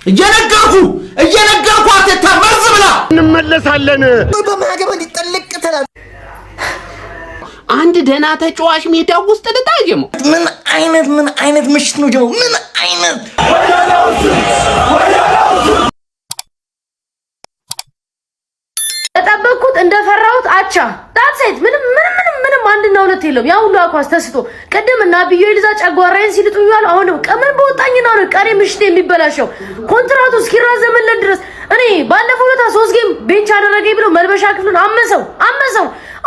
እየነገርኩ አትተመዝ ብላ እንመለሳለን። በማገባ እንዲጠልቅ ተላል አንድ ደና ተጫዋች ሜዳ ውስጥ ልታጀሙ ምን አይነት ምሽት ነው ጀሙ? ምን አይነት ተጠበቅኩት እንደፈራሁት አቻ ዳትሴት ምንም አንድና ሁለት የለም። ያ ሁሉ አኳስ ተስቶ ቅድም እና ቢዮ ይልዛ ጨጓራዬን ሲልጡኛል። አሁን ቀመን በወጣኝና ነው ቀሪ ምሽት የሚበላሸው ኮንትራቱ እስኪራዘምለት ድረስ እኔ ባለፈው ለታ 3 ጌም ቤንች አደረገኝ ብሎ መልበሻ ክፍሉን አመሰው።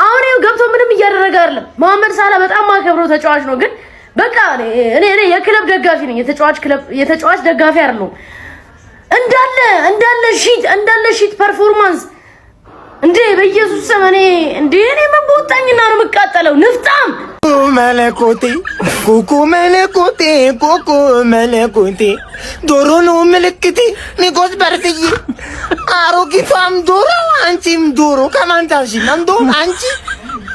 አሁን ይኸው ገብቶ ምንም እያደረገ አይደለም። መሐመድ ሳላ በጣም ማከብረው ተጫዋች ነው፣ ግን በቃ እኔ የክለብ ደጋፊ ነኝ። የተጫዋች ደጋፊ አይደለም። እንዳለ ሺት ፐርፎርማንስ እንዴ በኢየሱስ ስም እኔ ምን በወጣኝና ነው የምቃጠለው? ንፍጣም ኩኩ መለኮቴ ዶሮ ነው ምልክቴ ንጉስ በርትዬ አሮጊቷም ዶሮ አንቺም ዶሮ ከማን ታንሺና እንደውም አንቺ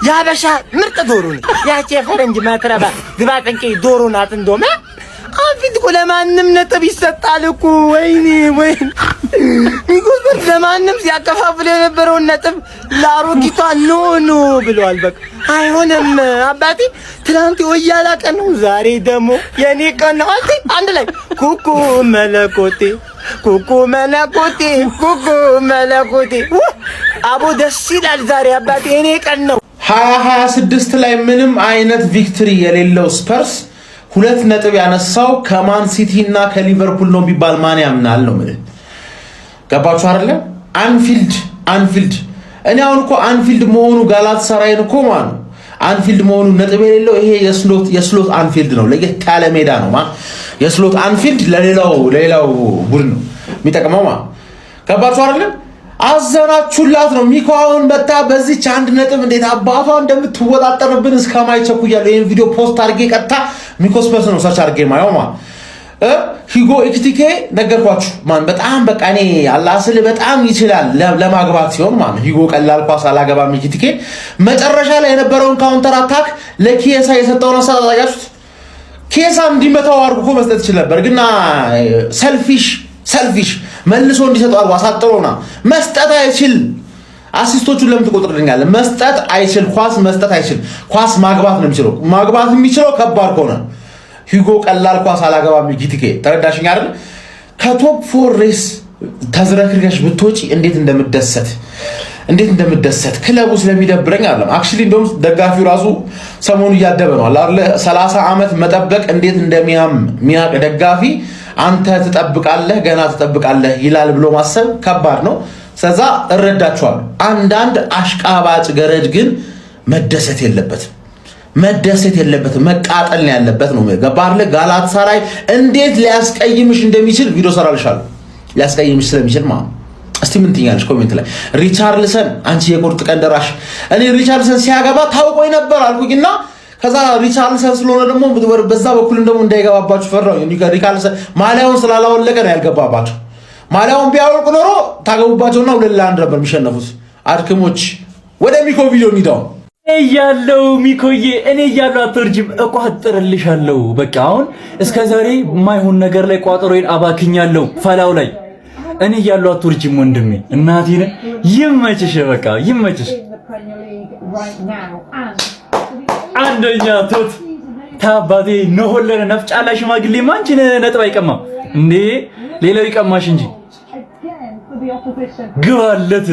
ያበሻ ምርጥ ዶሮ ነው። ያቺ ፈረንጅ ማትረባ ግባጠንቄ ዶሮ ናት። እንደውም አፊት እኮ ለማንም ነጥብ ይሰጣል እኮ ወይኔ ንጉስ በር ለማንም ሲያከፋፍል የነበረውን ነጥብ ለአሮጊቷ ኖ ብለዋል። በቃ አይሆንም አባቴ ትናንት ወያላ ቀን ነው፣ ዛሬ ደግሞ የኔ ቀን ነው። አንድ ላይ ኩኩ መለኮቴ አቦ ደስ ይላል ዛሬ አባቴ የኔ ቀን ነው። 2026 ላይ ምንም አይነት ቪክትሪ የሌለው ስፐርስ 2 ነጥብ ያነሳው ከማን ሲቲ እና ከሊቨርፑል ነው ቢባል ማን ያምናል ነው ማለት ገባችሁ አይደለ? አንፊልድ እኔ አሁን እኮ አንፊልድ መሆኑ ጋላታሳራይን እኮ ማኑ አንፊልድ መሆኑ ነጥብ የሌለው ይሄ የስሎት አንፊልድ ነው። ለየት ያለ ሜዳ ነው የስሎት አንፊልድ ለሌላው ቡድን ነው የሚጠቅመው ገባችሁ አይደለ? አዘናችሁላት ነው ሚኮ አሁን በታ በዚህ 1 ነጥብ እንዴት አባቷ እንደምትወጣጠርብን እስከማይቸኩያለሁ። ይሄን ቪዲዮ ፖስት አድርጌ ቀጥታ ሚኮ ስፐርስ ነው ሰርች አድርጌ ማየው ሂጎ ኢክቲኬ ነገርኳችሁ በጣም በቃ እኔ አላስል በጣም ይችላል ለማግባት ሲሆን ሂጎ ቀላል ኳስ አላገባም። ኢክቲኬ መጨረሻ ላይ የነበረውን ካውንተር አታክ ለኪየሳ የሰጠውን አሳጣያችሁት። ኪየሳ እንዲመታው አድርጎ መስጠት ይችላል ነበር፣ ግን ሰልፊሽ መልሶ እንዲሰጠው አድርጎ አሳጥሮና መስጠት አይችል። አሲስቶቹን ለምን ትቆጥርልኛለህ? መስጠት አይችል፣ ኳስ መስጠት አይችል። ኳስ ማግባት ነው የሚችለው። ማግባት የሚችለው ከባድ ከሆነ ሂጎ ቀላል ኳስ አላገባም። ኢክቲኬ ተረዳሽኝ አይደል? ከቶፕ 4 ሬስ ተዝረክርከሽ ብትወጪ እንዴት እንደምደሰት ክለቡ ስለሚደብረኝ አይደለም። አክቹሊ እንደውም ደጋፊው ራሱ ሰሞኑ እያደበ ነው አይደል? 30 ዓመት መጠበቅ እንዴት እንደሚያቅ ደጋፊ አንተ ገና ትጠብቃለህ ይላል ብሎ ማሰብ ከባድ ነው። ስለዛ እረዳቸዋለሁ። አንዳንድ አሽቃባጭ ገረድ ግን መደሰት የለበትም፣ መቃጠል ነው ያለበት ነው። ገባርለ ጋላታሳራይ እንዴት ሊያስቀይምሽ እንደሚችል ቪዲዮ ሰራልሻለሁ። ሊያስቀይምሽ ስለሚችል እስቲ ምን ትኛለሽ ኮሜንት ላይ። ሪቻርልሰን አንቺ የቁርጥ ቀን ደራሽ። እኔ ሪቻርልሰን ሲያገባ ታውቆኝ ነበር አልኩኝና ከዛ ሪቻርልሰን ስለሆነ ደግሞ በዛ በኩል ደግሞ እንዳይገባባችሁ ፈራው። ሪቻርልሰን ማሊያውን ስላላወለቀ ነው ያልገባባችሁ። ማሊያውን ቢያወልቁ ኖሮ ታገቡባቸውና 2-1 ነበር የሚሸነፉት። አድክሞች ወደ ሚኮ ቪዲዮ እንሂዳው እያለው ሚኮዬ እኔ እያለው አትወርጂም፣ እቋጥርልሻለሁ። በቃ አሁን እስከ ዛሬ የማይሆን ነገር ላይ ቋጥሮዬን አባክኛለሁ። ፈላው ላይ እኔ እያለው አትወርጂም ወንድሜ። እናቴን ይመችሽ፣ በቃ ይመችሽ። አንደኛ ቶት ታባቴ ነሆለነ ነፍጫላ ሽማግሌ ማንቺን ነጥብ አይቀማም እንዴ? ሌላው ይቀማሽ እንጂ ግባለት።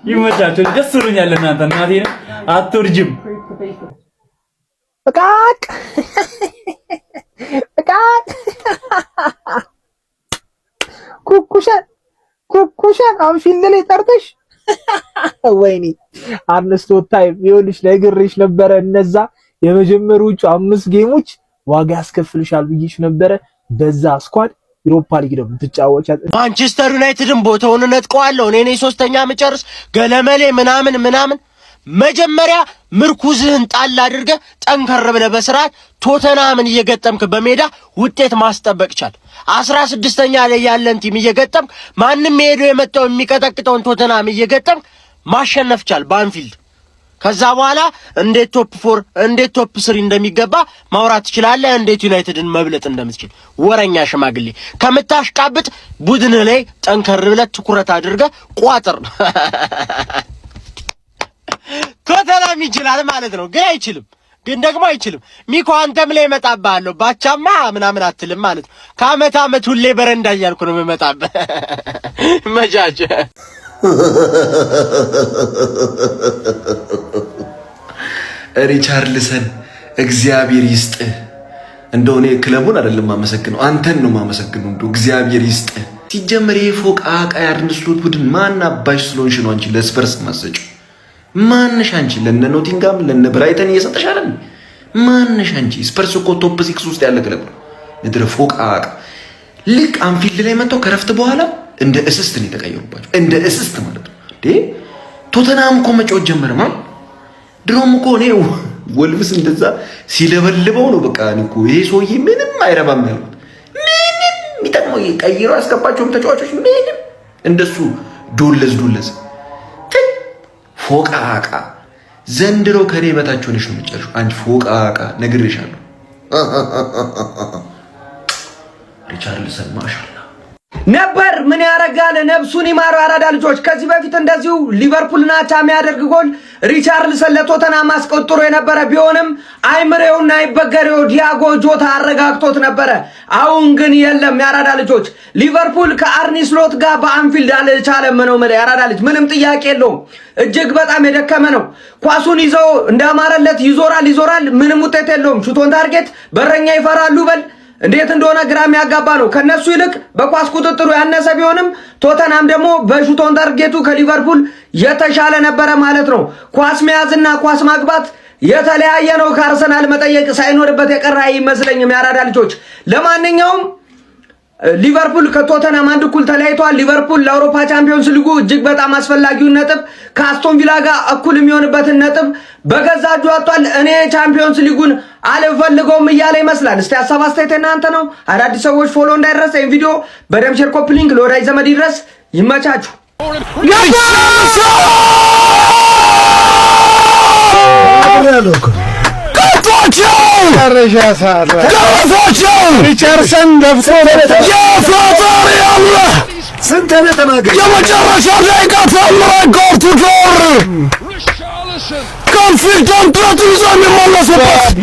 ይመቻችሁ። ደስ ብሎኛል። እናንተ እናቴን አትወርጅም። በቃቅ ኩኩሻን አንፊልድ ላይ ጠርተሽ ወይኔ አምስት ታይም ይኸውልሽ ነግሬሽ ነበረ። እነዛ የመጀመሪያዎቹ 5 ጌሞች ዋጋ ያስከፍልሻል ብዬሽ ነበረ። በዛ ስኳድ ዩሮፓ ሊግ ነው የምትጫወቻት። ማንቸስተር ዩናይትድን ቦታውን ነጥቀዋለሁ እኔ 3ኛ መጨረስ ገለመሌ ምናምን መጀመሪያ ምርኩዝህን ጣል አድርገህ ጠንከር ብለህ በስርዓት ቶተናምን እየገጠምክ በሜዳ ውጤት ማስጠበቅ ቻል። 16ኛ ላይ ያለን ቲም እየገጠምክ ማንንም ሄዶ የመጣው የሚቀጠቅጠውን ቶተናም እየገጠምክ ማሸነፍ ቻል በአንፊልድ። ከዛ በኋላ እንዴት ቶፕ 4 እንዴት ቶፕ 3 እንደሚገባ ማውራት ትችላለህ። እንዴት ዩናይትድን መብለጥ እንደምትችል ወረኛ ሽማግሌ ከምታሽቃብጥ ቡድን ላይ ጠንከር ብለህ ትኩረት አድርገህ ቋጥር። ቶተናም ይችላል ማለት ነው፣ ግን አይችልም። ግን ደግሞ አይችልም። ሚኮ አንተም ላይ እመጣብሃለሁ ባቻማ ምናምን አትልም ማለት ነው። ከአመት አመት ሁሌ በረንዳ እያልኩ ነው የምመጣብህ። መጃጀ ሪቻርልሰን እግዚአብሔር ይስጥህ። እንደው እኔ ክለቡን አይደለም ማመሰግነው አንተን ነው ማመሰግነው። እንደው እግዚአብሔር ይስጥህ። ሲጀመር የፎቅ አቃ ያርንስሎት ቡድን ማን አባሽ ስለሆንሽ ነው አንቺ ለስፐርስ ማሰጪው? ማንሽ አንቺ ለነ ኖቲንጋም ለነ ብራይተን እየሰጠሽ አይደል? ማንሽ አንቺ? ስፐርስ እኮ ቶፕ 6 ውስጥ ያለ ክለብ ነው። ምድረ ፎቅ አቃ ልክ አንፊልድ ላይ መጥተው ከረፍት በኋላ እንደ እስስት ነው የተቀየሩባቸው። እንደ እስስት ማለት ነው እንዴ! ቶተናም እኮ መጫወት ጀመረ ማለት ድሮም እኮ ነው ወልቭስ እንደዛ ሲለበልበው ነው በቃ እኮ ይሄ ሰውዬ ምንም አይረባም ያሉት። ምንም የሚጠቅመው ቀይሮ ያስገባቸውም ተጫዋቾች ምንም እንደሱ ዶለዝ ፎቃቃ ዘንድሮ ከኔ በታች ሆነሽ ነው የምትጨርሺው አንቺ ፎቃቃ ነግሬሻለሁ። ሪቻርልሰን ማሻአላ ነበር ምን ያረጋል ነፍሱን ይማሩ አራዳ ልጆች። ከዚህ በፊት እንደዚሁ ሊቨርፑልና አቻ የሚያደርግ ጎል ሪቻርልሰን ለቶተናም አስቆጥሮ የነበረ ቢሆንም አይምሬውና አይበገሬው ዲያጎ ጆታ አረጋግጦት ነበረ። አሁን ግን የለም ያራዳ ልጆች። ሊቨርፑል ከአርኒ ስሎት ጋር በአንፊልድ አልቻለም ነው ማለት ያራዳ ልጅ ምንም ጥያቄ የለውም። እጅግ በጣም የደከመ ነው። ኳሱን ይዘው እንዳማረለት ይዞራል ምንም ውጤት የለውም። ሹቶን ታርጌት በረኛ ይፈራሉ በል እንዴት እንደሆነ ግራም ያጋባ ነው። ከነሱ ይልቅ በኳስ ቁጥጥሩ ያነሰ ቢሆንም ቶተናም ደግሞ በሹቶን ታርጌቱ ከሊቨርፑል የተሻለ ነበረ ማለት ነው። ኳስ መያዝና ኳስ ማግባት የተለያየ ነው። ከአርሰናል መጠየቅ ሳይኖርበት የቀረ አይመስለኝም ያራዳ ልጆች። ለማንኛውም ሊቨርፑል ከቶተናም አንድ እኩል ተለያይቷል። ሊቨርፑል ለአውሮፓ ቻምፒዮንስ ሊጉ እጅግ በጣም አስፈላጊውን ነጥብ ከአስቶን ቪላ ጋር እኩል የሚሆንበትን ነጥብ በገዛ እጁ አጥቷል። እኔ ቻምፒዮንስ ሊጉን አልፈልገውም እያለ ይመስላል። እስቲ ሀሳብ አስተያየት እናንተ ነው። አዳዲስ ሰዎች ፎሎ እንዳይረሳ ይሄን ቪዲዮ በደም ሼር ኮፒ ሊንክ ለወዳጅ ዘመድ ይድረስ። ይመቻችሁ። ሪቻርልሰን ደፍቶ የፈጣሪ አላህ ስንት ተናገረ። የመጨረሻ ደቂቃ ተምረ ጎርቱ ጆር ኮንፊደንት ይዞ የሚመለሱበት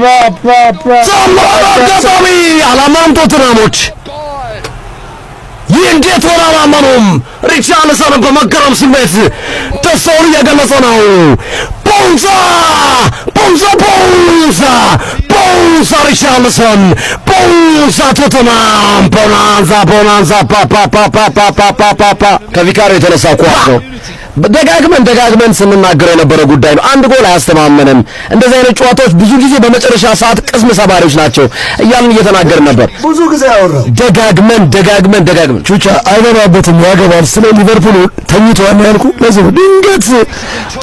ተምረ አጋጣሚ አላማም ቶተናሞች ይህ እንዴት ሆነ አላመኑም። ሪቻርልሰን በመገረም ስሜት ደስታውን እየገለጸ ነው። ቦንዛ ሪቻርልሰን ቦንዛ ቶተናም ቦናንዛ ከቪካሪዮ የተነሳ ኳስ ነው። ደጋግመን ስንናገር የነበረ ጉዳይ ነው። አንድ ጎል አያስተማመንም። እንደዚህ አይነት ጨዋታዎች ብዙ ጊዜ በመጨረሻ ሰዓት ቅስም ሰባሪዎች ናቸው እያልን እየተናገርን ነበር። ብዙ ጊዜ አወራው ደጋግመን ቹቻ አይበራበትም ያገባል። ስለ ሊቨርፑል ተኝቷል ያልኩ ለዚህ ድንገት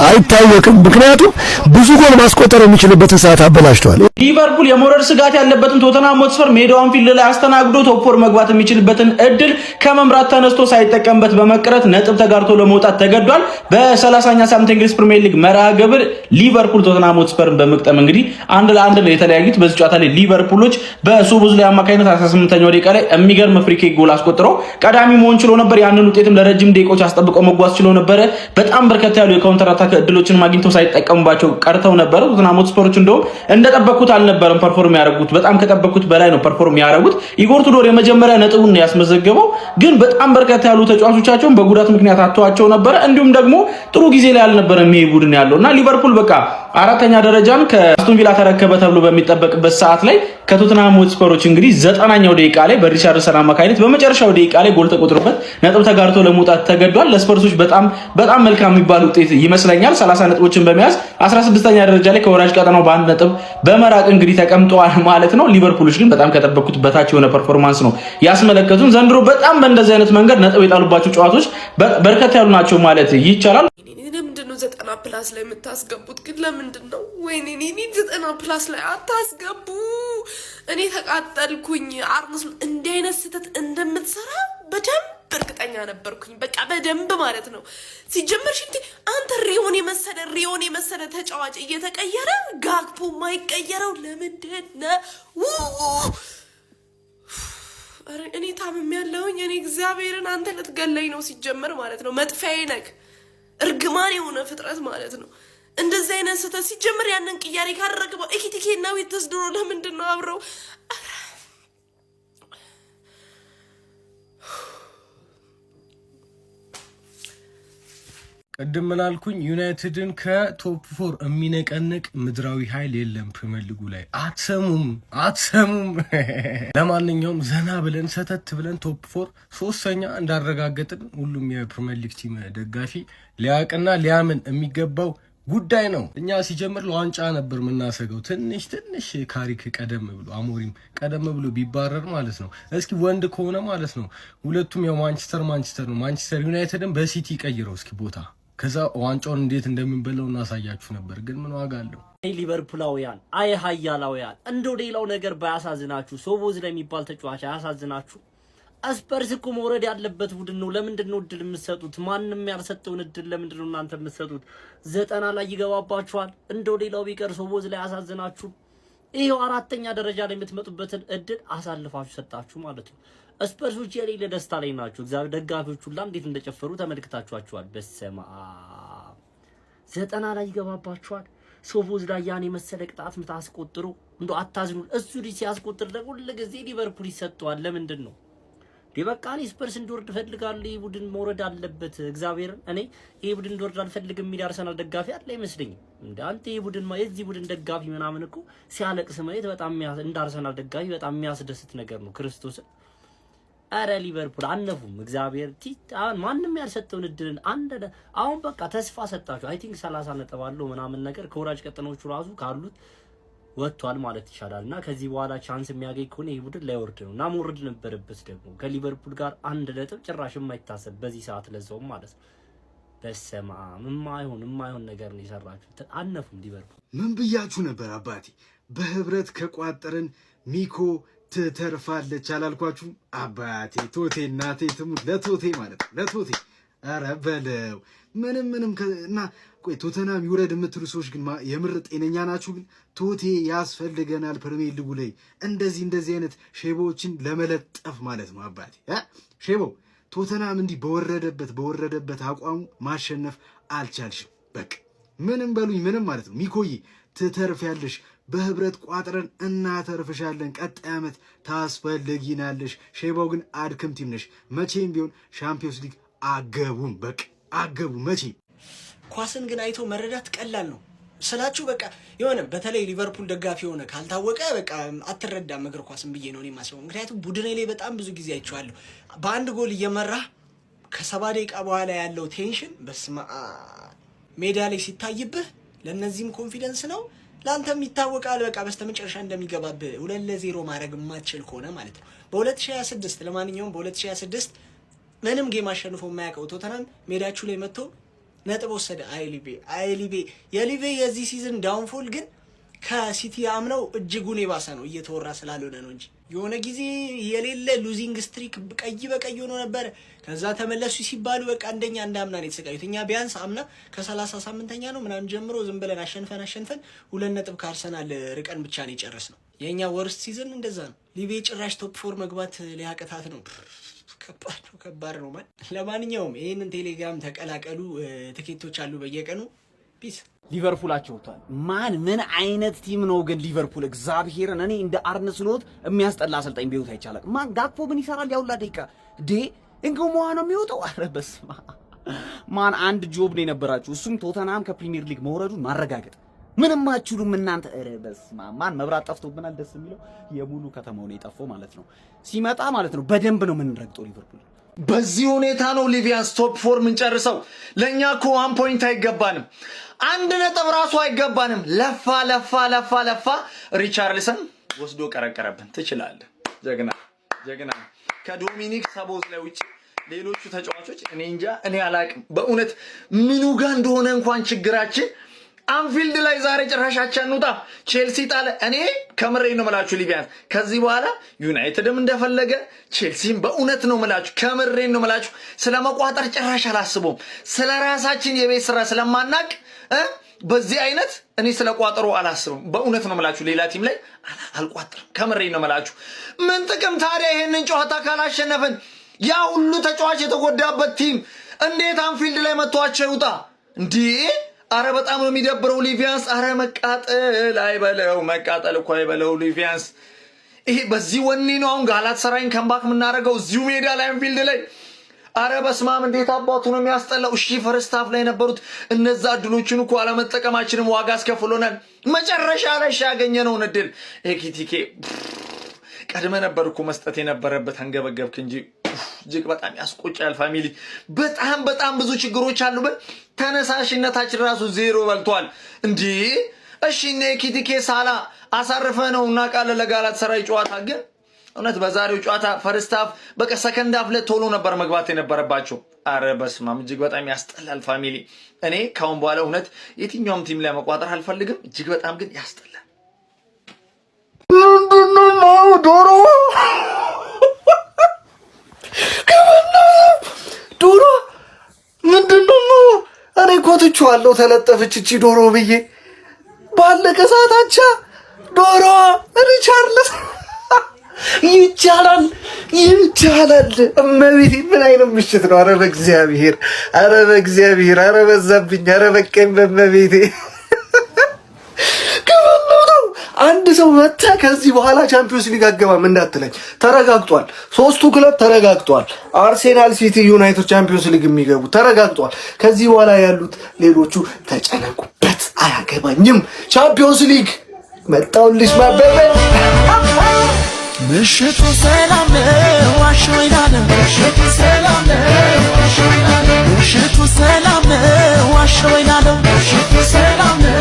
አይታወቅም። ምክንያቱም ብዙ ጎል ማስቆጠር የሚችልበትን ሰዓት አበላሽቷል። ሊቨርፑል የሞረድ ስጋት ያለበትን ቶተንሃም ሆትስፐር ሜዳው አንፊልድ ላይ አስተናግዶ ቶፕ ፎር መግባት የሚችልበትን እድል ከመምራት ተነስቶ ሳይጠቀምበት በመቅረት ነጥብ ተጋርቶ ለመውጣት ተገዷል። በ30ኛ ሳምንት እንግሊዝ ፕሪሚየር ሊግ መርሃ ግብር ሊቨርፑል ቶተንሃም ሆትስፐርን በመቅጠም እንግዲህ 1-1 ነው የተለያዩት። በዚህ ጨዋታ ላይ ሊቨርፑሎች በሶቦዝላይ አማካኝነት 18ኛው ደቂቃ ላይ የሚገርም ፍሪ ኪክ ጎል አስቆጥረው ቀዳሚ መሆን ችሎ ነበር። ያንን ውጤትም ለረጅም ደቂቃዎች አስጠብቀው መጓዝ ችሎ ነበር። በጣም በርከት ያሉ የካውንተር አታክ እድሎችን ማግኝተው ሳይጠቀሙባቸው ቀርተው ነበር። ቶተንሃም ሆትስፐሮች እንደውም እንደጠበቁት አልነበረም ፐርፎርም ያደረጉት። በጣም ከጠበቁት በላይ ነው ፐርፎርም ያደረጉት። ኢጎር ቱዶር የመጀመሪያ ነጥቡን ያስመዘገበው ግን በጣም በርከት ያሉ ተጫዋቾቻቸውን በጉዳት ምክንያት አጥተዋቸው ነበር። እንዲሁም ደግሞ ጥሩ ጊዜ ላይ አልነበረም ይሄ ቡድን ያለውና ሊቨርፑል በቃ አራተኛ ደረጃን ከአስቶን ቪላ ተረከበ ተብሎ በሚጠበቅበት ሰዓት ላይ ከቶተንሃም ሆትስፐሮች እንግዲህ 90ኛው ደቂቃ ላይ በሪቻርልሰን አማካኝነት በመጨረሻው ደቂቃ ላይ ጎል ተቆጥሮበት ነጥብ ተጋርቶ ለመውጣት ተገዷል። ለስፐርሶች በጣም መልካም የሚባል ውጤት ይመስለኛል። 30 ነጥቦችን በመያዝ 16ኛ ደረጃ ላይ ከወራጅ ቀጠናው በአንድ ነጥብ በመራቅ እንግዲህ ተቀምጠዋል ማለት ነው። ሊቨርፑሎች ግን በጣም ከጠበቁት በታች የሆነ ፐርፎርማንስ ነው ያስመለከቱን። ዘንድሮ በጣም በእንደዚህ አይነት መንገድ ነጥብ የጣሉባቸው ጨዋታዎች በርከት ያሉ ናቸው ማለት ይቻላል። ለምንድነው 90+ ላይ የምታስገቡት? ግን ለምንድነው? ወይኔ 90+ ላይ አታስገቡ። እኔ ተቃጠልኩኝ። አርነስ እንዲህ አይነት ስህተት እንደምትሰራ በደንብ እርግጠኛ እርግጠኛ ነበርኩኝ። በቃ በደንብ ማለት ነው። ሲጀመር ሽንቴ አንተ ሪዮን የመሰለ ተጫዋች እየተቀየረ ጋክፖ ማይቀየረው ለምንድን ነው? እኔ ታምም ያለውኝ እኔ እግዚአብሔርን አንተ ልትገለኝ ነው ሲጀመር ማለት ነው። መጥፊያዬ ነክ እርግማን የሆነ ፍጥረት ማለት ነው። እንደዚህ አይነት ስህተት ሲጀመር ያንን ቅያሬ ካደረገው ኢኪቲኬና ዊትስ ድሮ ለምንድን ነው አብረው ቅድም ምናልኩኝ ዩናይትድን ከቶፕ 4 የሚነቀንቅ ምድራዊ ኃይል የለም ፕሪሚየር ሊጉ ላይ። አትሰሙም። ለማንኛውም ዘና ብለን ሰተት ብለን ቶፕ 4 ሶስተኛ እንዳረጋገጥን ሁሉም የፕሪሚየር ሊግ ቲም ደጋፊ ሊያቅና ሊያምን የሚገባው ጉዳይ ነው። እኛ ሲጀምር ለዋንጫ ነበር የምናሰገው። ትንሽ ካሪክ ቀደም ብሎ አሞሪም ቀደም ብሎ ቢባረር ማለት ነው። እስኪ ወንድ ከሆነ ማለት ነው ሁለቱም ያው ማንቸስተር ነው። ማንቸስተር ዩናይትድን በሲቲ ቀይረው እስኪ ቦታ ከዛ ዋንጫውን እንዴት እንደምንበላው እናሳያችሁ ነበር። ግን ምን ዋጋ አለው? ሊቨርፑላውያን አይ ሀያላውያን እንደው ሌላው ነገር ባያሳዝናችሁ ሶቦዝ ላይ የሚባል ተጫዋች አያሳዝናችሁ? አስፐርስ እኮ መውረድ ያለበት ቡድን ነው። ለምንድን ነው እድል የምትሰጡት? ማንም ያልሰጠውን እድል ለምንድን ነው እናንተ የምትሰጡት? 90 ላይ ይገባባችኋል። እንደው ሌላው ቢቀር ሶቦዝ ላይ አያሳዝናችሁ? ይሄው 4ኛ ደረጃ ላይ የምትመጡበትን እድል አሳልፋችሁ ሰጣችሁ ማለት ነው። ስፐርሶች የሌለ ደስታ ላይ ናቸው። እግዚአብሔር ደጋፊዎች ሁላ እንዴት እንደጨፈሩ ተመልክታችኋል። በሰማ 90 ላይ ይገባባችኋል። ሶቦዝ ላይ ያን የመሰለ ቅጣት ምታስቆጥሩ እንደው አታዝኑ። እሱ ሲያስቆጥር ደግሞ ለጊዜ ሊቨርፑል ይሰጠዋል። ለምንድን ነው ዲበቃሊ ስፐርስ እንዲወርድ ፈልጋለሁ? ይሄ ቡድን መውረድ አለበት። እግዚአብሔርን እኔ ይሄ ቡድን እንዲወርድ አልፈልግም የሚል አርሰናል ደጋፊ አለ አይመስለኝም። እንደ አንተ ይሄ ቡድን የዚህ ቡድን ደጋፊ ምናምን እኮ ሲያለቅስ ማየት በጣም እንደ አርሰናል ደጋፊ በጣም የሚያስደስት ነገር ነው። ክርስቶስን አረ ሊቨርፑል አነፉም። እግዚአብሔር አሁን ማንም ያልሰጠውን እድልን አሁን በቃ ተስፋ ሰጣችሁ። አይ ቲንክ 30 ነጥብ አለው ምናምን ነገር ከወራጅ ቀጠናዎቹ ራሱ ካሉት ወጥቷል ማለት ይቻላልና ከዚህ በኋላ ቻንስ የሚያገኝ ከሆነ ይሄ ቡድን ላይወርድ ነው እና መውረድ ነበረበት። ደግሞ ከሊቨርፑል ጋር 1 ነጥብ ጭራሽ የማይታሰብ በዚህ ሰዓት ለዛውም ማለት ነው። በሰማ የማይሆን ነገር ነው የሰራችሁት። አነፉም ሊቨርፑል። ምን ብያችሁ ነበር አባቴ? በህብረት ከቋጠረን ሚኮ ትተርፋለች አላልኳችሁ? አባቴ ቶቴ እናቴ ትሙት ለቶቴ ማለት ነው ለቶቴ። ኧረ በለው ምንም እና ቆይ ቶተናም ይውረድ የምትሉ ሰዎች ግን የምር ጤነኛ ናችሁ? ግን ቶቴ ያስፈልገናል ፕሪሚየር ሊጉ ላይ እንደዚህ አይነት ሼቦዎችን ለመለጠፍ ማለት ነው አባቴ። ሼቦ ቶተናም እንዲህ በወረደበት አቋሙ ማሸነፍ አልቻልሽም። በቃ ምንም በሉኝ ምንም ማለት ነው። ሚኮዬ ትተርፊያለሽ፣ በህብረት ቋጥረን እናተርፍሻለን፣ ቀጣይ ዓመት ታስፈልጊናለሽ። ሼባው ግን አድክም ቲም ነሽ። መቼም ቢሆን ሻምፒዮንስ ሊግ አገቡም፣ በቃ አገቡ መቼም። ኳስን ግን አይቶ መረዳት ቀላል ነው ስላችሁ በቃ የሆነ በተለይ ሊቨርፑል ደጋፊ የሆነ ካልታወቀ በቃ አትረዳም እግር ኳስን ብዬ ነው እኔ የማስበው። ምክንያቱም ቡድኔ ላይ በጣም ብዙ ጊዜ አይቼዋለሁ። በአንድ ጎል እየመራህ ከ70 ደቂቃ በኋላ ያለው ቴንሽን በስማ ሜዳ ላይ ሲታይብህ ለነዚህም ኮንፊደንስ ነው ላንተም ይታወቃል። በቃ በስተመጨረሻ እንደሚገባብህ 2-0 ማድረግ የማትችል ከሆነ ማለት ነው። በ2026 ለማንኛውም በ2026 ምንም ጌም አሸንፎ የማያውቀው ቶተናም ሜዳችሁ ላይ መጥቶ ነጥብ ወሰደ። አይሊቤ የሊቬ የዚህ ሲዝን ዳውንፎል ግን ከሲቲ አምነው እጅጉን የባሰ ነው። እየተወራ ስላልሆነ ነው እንጂ የሆነ ጊዜ የሌለ ሉዚንግ ስትሪክ ቀይ በቀይ ሆኖ ነበር። ከዛ ተመለሱ ሲባሉ በቃ አንደኛ እንዳምና ነው የተሰቃዩት። እኛ ቢያንስ አምና ከ30 ሳምንተኛ ነው ምናምን ጀምሮ ዝም ብለን አሸንፈን 2 ነጥብ ከአርሰናል ርቀን ብቻ ነው የጨረስነው። የኛ ወርስት ሲዝን እንደዛ ነው። ሊቬ ጭራሽ ቶፕ 4 መግባት ሊያቀታት ነው። ከባድ ነው ማለት። ለማንኛውም ይሄንን ቴሌግራም ተቀላቀሉ፣ ትኬቶች አሉ በየቀኑ። ፒስ። ሊቨርፑላቸው ወጥቷል። ምን አይነት ቲም ነው ግን ሊቨርፑል? እግዚአብሔርን እኔ እንደ አርነ ስሎት የሚያስጠላ አሰልጣኝ ቢሆን አይቻልም። ጋክፖ ምን ይሰራል? ያውላ ደቂቃ እንግሞ ነው የሚወጣው። አረ በስመ አብ አንድ ጆብ ነው የነበራችሁ፣ እሱም ቶተናም ከፕሪሚየር ሊግ መውረዱን ማረጋገጥ። ምንም አትችሉም እናንተ። አረ በስመ አብ መብራት ጠፍቶብናል። ደስ የሚለው የሙሉ ከተማው ነው የጠፋው ማለት ነው። ሲመጣ ማለት ነው በደንብ ነው የምንረግጠው ሊቨርፑል። በዚህ ሁኔታ ነው ሊቪያንስ ቶፕ 4 የምንጨርሰው። ለኛ እኮ 1 ፖይንት አይገባንም፣ 1 ነጥብ ራሱ አይገባንም። ለፋ ሪቻርልሰን ወስዶ ቀረቀረብን። ትችላለህ፣ ጀግና። ከዶሚኒክ ሰቦዝ ላይ ውጪ ሌሎቹ ተጫዋቾች እኔ እንጃ፣ እኔ አላቅም በእውነት ምኑ ጋር እንደሆነ እንኳን ችግራችን አንፊልድ ላይ ዛሬ ጭራሻችን እንውጣ ቼልሲ ጣለ። እኔ ከምሬ ነው የምላችሁ ሊቪያን ከዚህ በኋላ ዩናይትድም እንደፈለገ ቼልሲም በእውነት ነው የምላችሁ ከምሬ ነው የምላችሁ ስለመቋጠር ጭራሽ አላስበውም። ስለራሳችን የቤት ስራ ስለማናቅ በዚህ አይነት እኔ ስለቋጠሩ አላስብም። በእውነት ነው የምላችሁ ሌላ ቲም ላይ አልቋጥርም። ከምሬ ነው የምላችሁ። ምን ጥቅም ታዲያ ይሄንን ጨዋታ ካላሸነፍን? ያ ሁሉ ተጫዋች የተጎዳበት ቲም እንዴት አንፊልድ ላይ መጥቷቸው ይውጣ እንዴ? አረ በጣም ነው የሚደብረው ሊቪያንስ። አረ መቃጠል አይበለው፣ መቃጠል እኮ አይበለው ሊቪያንስ። ይሄ በዚህ ወኔ ነው አሁን ጋላታሳራይን ከምባክ የምናደርገው እዚሁ ሜዳ ላይ አንፊልድ ላይ። አረ በስማም እንዴት አባቱ ነው የሚያስጠላው። እሺ ፈርስት ሃፍ ላይ የነበሩት እነዛ እድሎችን እኮ አለመጠቀማችንም ዋጋ አስከፍሎናል። መጨረሻ ላይ ያገኘነውን እድል ኤኪቲኬ ቀድመ ነበር እኮ መስጠት የነበረበት አንገበገብክ እንጂ እጅግ በጣም ያስቆጫል። ፋሚሊ በጣም ብዙ ችግሮች አሉበት። ተነሳሽነታችን ራሱ ዜሮ በልቷል እንዴ። እሺ እነ ኤኪቲኬ ሳላ አሳርፈ ነው እናውቃለን ለጋላታሳራይ ጨዋታ ግን እውነት በዛሬው ጨዋታ ፈርስት ሃፍ በቃ ሰከንድ ሃፍ ላይ ቶሎ ነበር መግባት የነበረባቸው። አረ በስማም እጅግ በጣም ያስጠላል ፋሚሊ። እኔ ካሁን በኋላ እውነት የትኛውም ቲም ላይ መቋጠር አልፈልግም። እጅግ በጣም ግን ያስጠላል። ምንድነው ዶሮ ዶሮ ምንድነው? እኔ ኮትቼዋለሁ ተለጠፈች እቺ ዶሮ ብዬ ባለቀ ሰዓታቻ ዶሮ ሪቻርልስ ይቻላል። እመቤቴ ምን አይነት ምሽት ነው? አረ በእግዚአብሔር፣ አረ በዛብኝ፣ አረ በቀኝ በእመቤቴ። አንድ ሰው መጣ ከዚህ በኋላ ቻምፒዮንስ ሊግ አገባም እንዳትለኝ። ተረጋግጧል። ሶስቱ ክለብ ተረጋግጧል። አርሴናል፣ ሲቲ፣ ዩናይትድ ቻምፒዮንስ ሊግ የሚገቡ ተረጋግጧል። ከዚህ በኋላ ያሉት ሌሎቹ ተጨነቁበት፣ አያገባኝም። ቻምፒዮንስ ሊግ መጣውልሽ ማበበ ምሽቱ ሰላም ነው ዋሽወይናለ ምሽቱ ሰላም ነው ዋሽወይናለ ምሽቱ ሰላም ነው ዋሽወይናለ ምሽቱ ሰላም ነው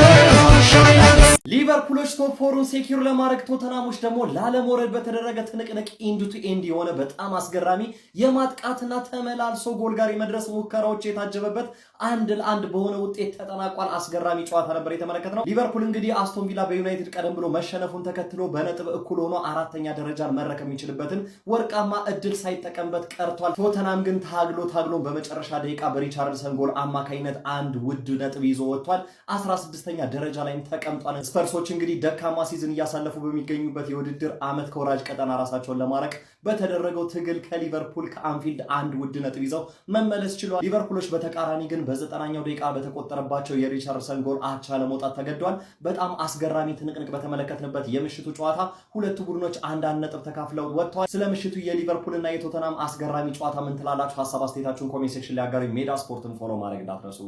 ዋሽወይናለ። ሊቨርፑሎች ቶፕ ፎሩን ሴኪዩር ለማድረግ ቶተናሞች ደግሞ ላለመውረድ በተደረገ ትንቅንቅ ኢንድ ቱ ኢንድ የሆነ በጣም አስገራሚ የማጥቃትና ተመላልሶ ጎል ጋር የመድረስ ሙከራዎች የታጀበበት 1-1 በሆነ ውጤት ተጠናቋል። አስገራሚ ጨዋታ ነበር የተመለከትነው። ሊቨርፑል እንግዲህ አስቶን ቪላ በዩናይትድ ቀደም ብሎ መሸነፉን ተከትሎ በነጥብ እኩል ሆኖ አራተኛ ደረጃን መረከም የሚችልበትን ወርቃማ እድል ሳይጠቀምበት ቀርቷል። ቶተናም ግን ታግሎ በመጨረሻ ደቂቃ በሪቻርልሰን ጎል አማካኝነት አንድ ውድ ነጥብ ይዞ ወጥቷል። 16ኛ ደረጃ ላይም ተቀምጧል። ስፐርሶች እንግዲህ ደካማ ሲዝን እያሳለፉ በሚገኙበት የውድድር ዓመት ከወራጅ ቀጠና ራሳቸውን ለማረቅ በተደረገው ትግል ከሊቨርፑል ከአንፊልድ አንድ ውድ ነጥብ ይዘው መመለስ ችሏል። ሊቨርፑሎች በተቃራኒ ግን በ90ኛው ደቂቃ በተቆጠረባቸው የሪቻርልሰን ጎል አቻ ለመውጣት ተገደዋል። በጣም አስገራሚ ትንቅንቅ በተመለከትንበት የምሽቱ ጨዋታ ሁለቱ ቡድኖች አንዳንድ ነጥብ ተካፍለው ወጥተዋል። ስለ ምሽቱ የሊቨርፑል እና የቶተናም አስገራሚ ጨዋታ ምን ትላላችሁ? ሀሳብ አስተያየታችሁን ኮሜንት ሴክሽን ላይ አጋሩ። ሜዳ ስፖርትን ፎሎ ማድረግ እንዳትረሱ።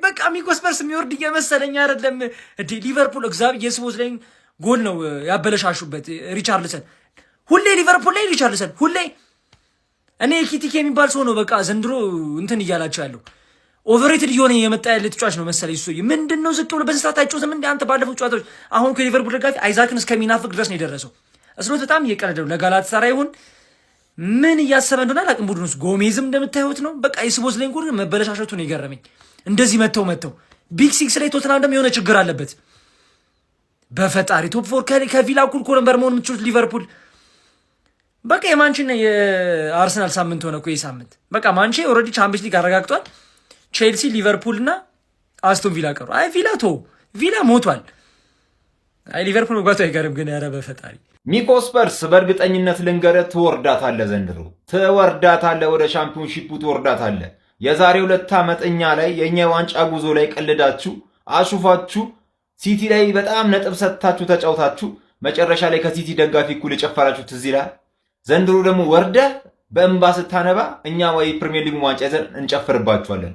በቃ ሚኮስፐርስ የሚወርድ እየመሰለኝ አይደለም እንዴ ሊቨርፑል እግዚአብሔር የስቦዝ ላይ ጎል ነው ያበለሻሹበት። ሪቻርልሰን ሁሌ ሊቨርፑል ላይ ሪቻርልሰን ሁሌ እኔ ኪቲኬ የሚባል ሰው ነው በቃ ዘንድሮ እንትን እያላቸው ያለው ኦቨሬትድ እየሆነ የመጣ ያለ ተጫዋች ነው መሰለኝ። እሱ ምንድነው ዝቅ ብሎ በዚህ ሰዓት አይጮህም እንዴ? አንተ ባለፈው ጨዋታዎች አሁን ከሊቨርፑል ደጋፊ አይዛክን እስከሚናፍቅ ድረስ ነው የደረሰው። እስሎት በጣም እየቀለደ ነው። ለጋላታሳራይ ይሁን ምን እያሰበ እንደሆነ አላውቅም። ቡድኑ ውስጥ ጎሜዝም እንደምታዩት ነው። በቃ የስቦዝ ላይ ጎል መበለሻሸቱ ነው የገረመኝ። እንደዚህ መተው ቢግ ሲክስ ላይ ቶተናም ደግሞ የሆነ ችግር አለበት። በፈጣሪ ቶፕ ፎር ከቪላ እኩል እኮ ነበር መሆን የምትችሉት ሊቨርፑል። በቃ የማንቺና የአርሰናል ሳምንት ሆነ እኮ ይህ ሳምንት። በቃ ማንቺ ኦልሬዲ ቻምፒየንስ ሊግ አረጋግጧል። ቼልሲ፣ ሊቨርፑል እና አስቶን ቪላ ቀሩ። አይ ቪላ ሞቷል። አይ ሊቨርፑል መግባቱ አይቀርም ግን ኧረ በፈጣሪ ሚኮ ስፐርስ በእርግጠኝነት ልንገርህ ትወርዳታለህ። ዘንድሮ ትወርዳታለህ፣ ወደ ሻምፒዮንሺፑ ትወርዳታለህ። የዛሬ 2 ዓመት እኛ ላይ የእኛ ዋንጫ ጉዞ ላይ ቀልዳችሁ አሹፋችሁ ሲቲ ላይ በጣም ነጥብ ሰጥታችሁ ተጫውታችሁ መጨረሻ ላይ ከሲቲ ደጋፊ እኩል የጨፈራችሁ ትዝ ይላል። ዘንድሮ ደግሞ ወርደህ በእንባ ስታነባ እኛ ወይ ፕሪሚየር ሊግ ዋንጫ ይዘን እንጨፍርባችኋለን።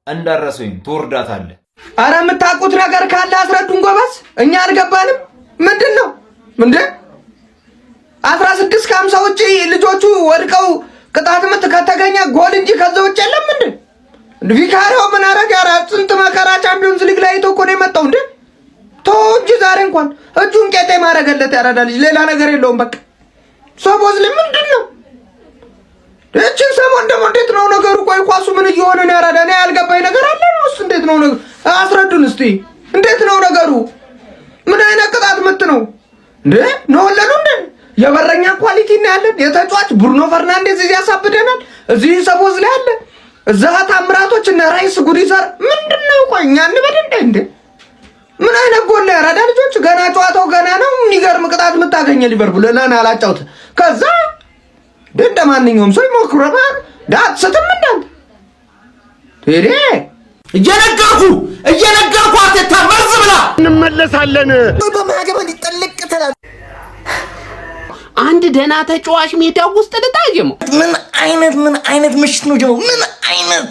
እንዳረሰኝ ትወርዳታለህ። አረ የምታውቁት ነገር ካለ አስረዱን ጎበዝ፣ እኛ አልገባንም። ምንድን ነው እንዴ? 16 ከ50 ውጪ ልጆቹ ወድቀው ቅጣት ምት ከተገኘ ጎል እንጂ ከዛ ውጭ የለም እንዴ? ቪካሪዮ ምን አረጋ? ስንት መከራ ቻምፒዮንስ ሊግ ላይ ተኮ ነው የመጣው እንዴ? ተው እንጂ ዛሬ እንኳን እጁን ቄጤ ማረገለት ያራዳ ልጅ ሌላ ነገር የለውም። በቃ ሶቦዝ ምንድን ነው እቺን ሰሞን ደግሞ እንዴት ነው ነገሩ? ቆይ ኳሱ ምን እየሆነ ነው ያራዳ? እኔ ያልገባኝ ነገር አለ ነው። እሱ እንዴት ነው ነገር አስረዱን እስቲ። እንዴ ነው ወለዱ እንዴ? የበረኛ ኳሊቲ ነው ያለን። የተጫዋች ብሩኖ ፈርናንዴዝ እዚህ ያሳብደናል። እዚህ ሰቦዝ ላይ አለ። እዛ ታምራቶች እነ ራይስ ጉዲሰር ምንድነው? ቆይ እኛ እንበል እንዴ ምን አይነት ጎል ላይ ያራዳ ልጆች ገና ጨዋታው ገና ነው። የሚገርም ቅጣት የምታገኘ ሊቨርፑል ለና አላጫውት ከዛ እንደ ማንኛውም ሰው ይሞክረናል። ዳትስትም እንዳንተ ቴዲ እየነገርኩ አትተመርዝ ብላ እንመለሳለን። በማገበን ይጠልቅ ተላል አንድ ደህና ተጫዋች ሜዳው ውስጥ ልታየው ምን አይነት ምሽት ነው ጀሞ ምን አይነት